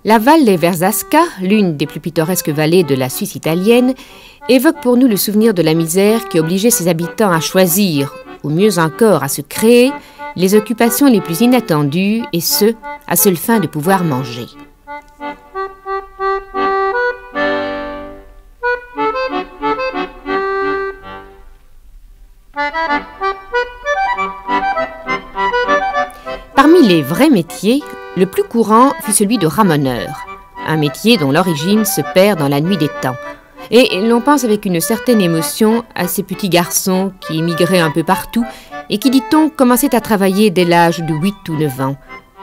La Valle dei Verzasca, l'une des plus pittoresques vallées de la Suisse italienne, évoque pour nous le souvenir de la misère qui obligeait ses habitants à choisir, ou mieux encore à se créer, les occupations les plus inattendues, et ce, à seule fin de pouvoir manger. Parmi les vrais métiers, le plus courant fut celui de ramoneur, un métier dont l'origine se perd dans la nuit des temps. Et l'on pense avec une certaine émotion à ces petits garçons qui émigraient un peu partout et qui, dit-on, commençaient à travailler dès l'âge de 8 ou 9 ans.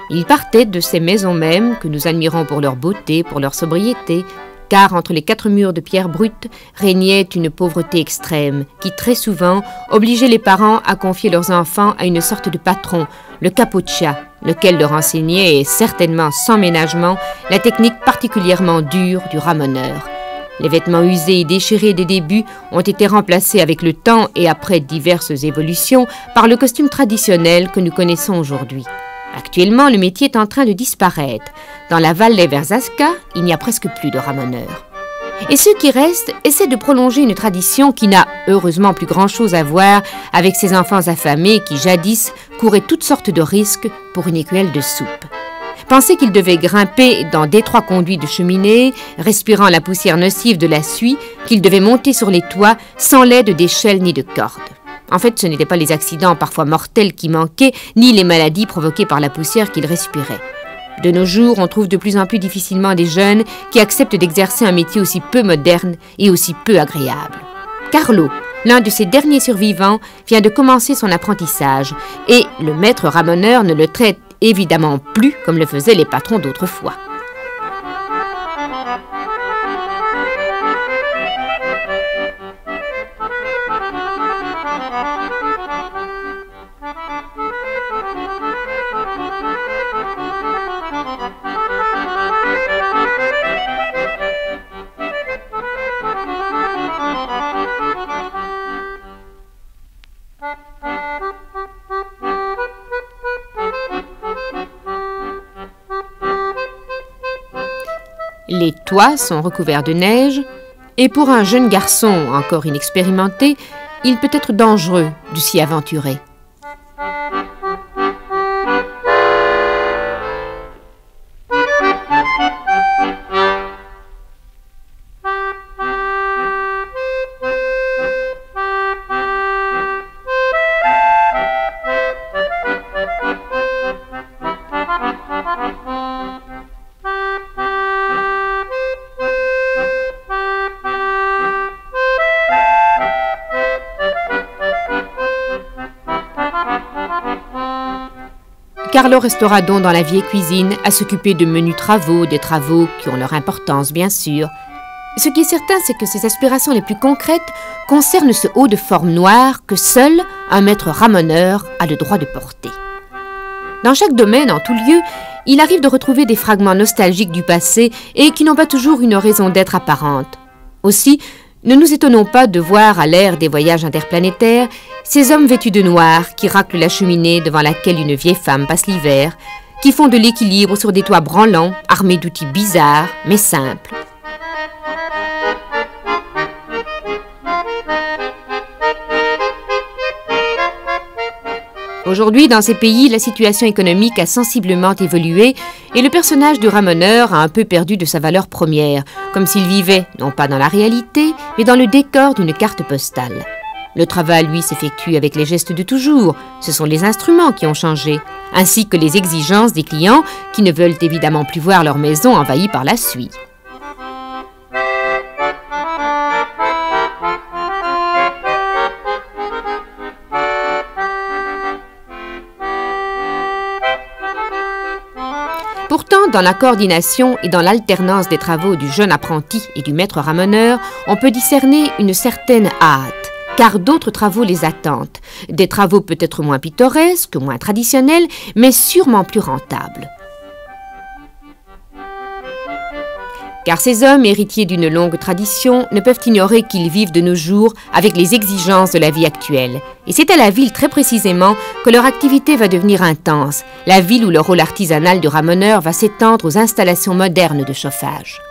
Ils partaient de ces maisons mêmes que nous admirons pour leur beauté, pour leur sobriété, car entre les 4 murs de pierre brute régnait une pauvreté extrême qui, très souvent, obligeait les parents à confier leurs enfants à une sorte de patron, le capoccia, lequel leur enseignait, et certainement sans ménagement, la technique particulièrement dure du ramoneur. Les vêtements usés et déchirés des débuts ont été remplacés avec le temps et après diverses évolutions par le costume traditionnel que nous connaissons aujourd'hui. Actuellement, le métier est en train de disparaître. Dans la Valle dei Verzasca, il n'y a presque plus de ramoneurs. Et ceux qui restent essaient de prolonger une tradition qui n'a heureusement plus grand-chose à voir avec ces enfants affamés qui, jadis, couraient toutes sortes de risques pour une écuelle de soupe. Penser qu'ils devaient grimper dans d'étroits conduits de cheminée, respirant la poussière nocive de la suie, qu'ils devaient monter sur les toits sans l'aide d'échelles ni de cordes. En fait, ce n'étaient pas les accidents parfois mortels qui manquaient, ni les maladies provoquées par la poussière qu'ils respiraient. De nos jours, on trouve de plus en plus difficilement des jeunes qui acceptent d'exercer un métier aussi peu moderne et aussi peu agréable. Carlo, l'un de ces derniers survivants, vient de commencer son apprentissage et le maître ramoneur ne le traite évidemment plus comme le faisaient les patrons d'autrefois. Les toits sont recouverts de neige, et pour un jeune garçon encore inexpérimenté, il peut être dangereux de s'y aventurer. Carlo restera donc dans la vieille cuisine à s'occuper de menus travaux, des travaux qui ont leur importance bien sûr. Ce qui est certain, c'est que ses aspirations les plus concrètes concernent ce haut de forme noire que seul un maître ramoneur a le droit de porter. Dans chaque domaine, en tout lieu, il arrive de retrouver des fragments nostalgiques du passé et qui n'ont pas toujours une raison d'être apparente. Aussi, ne nous étonnons pas de voir à l'ère des voyages interplanétaires ces hommes vêtus de noir qui raclent la cheminée devant laquelle une vieille femme passe l'hiver, qui font de l'équilibre sur des toits branlants, armés d'outils bizarres mais simples. Aujourd'hui, dans ces pays, la situation économique a sensiblement évolué et le personnage du ramoneur a un peu perdu de sa valeur première, comme s'il vivait, non pas dans la réalité, mais dans le décor d'une carte postale. Le travail, lui, s'effectue avec les gestes de toujours. Ce sont les instruments qui ont changé, ainsi que les exigences des clients qui ne veulent évidemment plus voir leur maison envahie par la suie. Pourtant, dans la coordination et dans l'alternance des travaux du jeune apprenti et du maître ramoneur, on peut discerner une certaine hâte, car d'autres travaux les attendent. Des travaux peut-être moins pittoresques, moins traditionnels, mais sûrement plus rentables. car ces hommes, héritiers d'une longue tradition, ne peuvent ignorer qu'ils vivent de nos jours avec les exigences de la vie actuelle. Et c'est à la ville très précisément que leur activité va devenir intense, la ville où le rôle artisanal de ramoneur va s'étendre aux installations modernes de chauffage.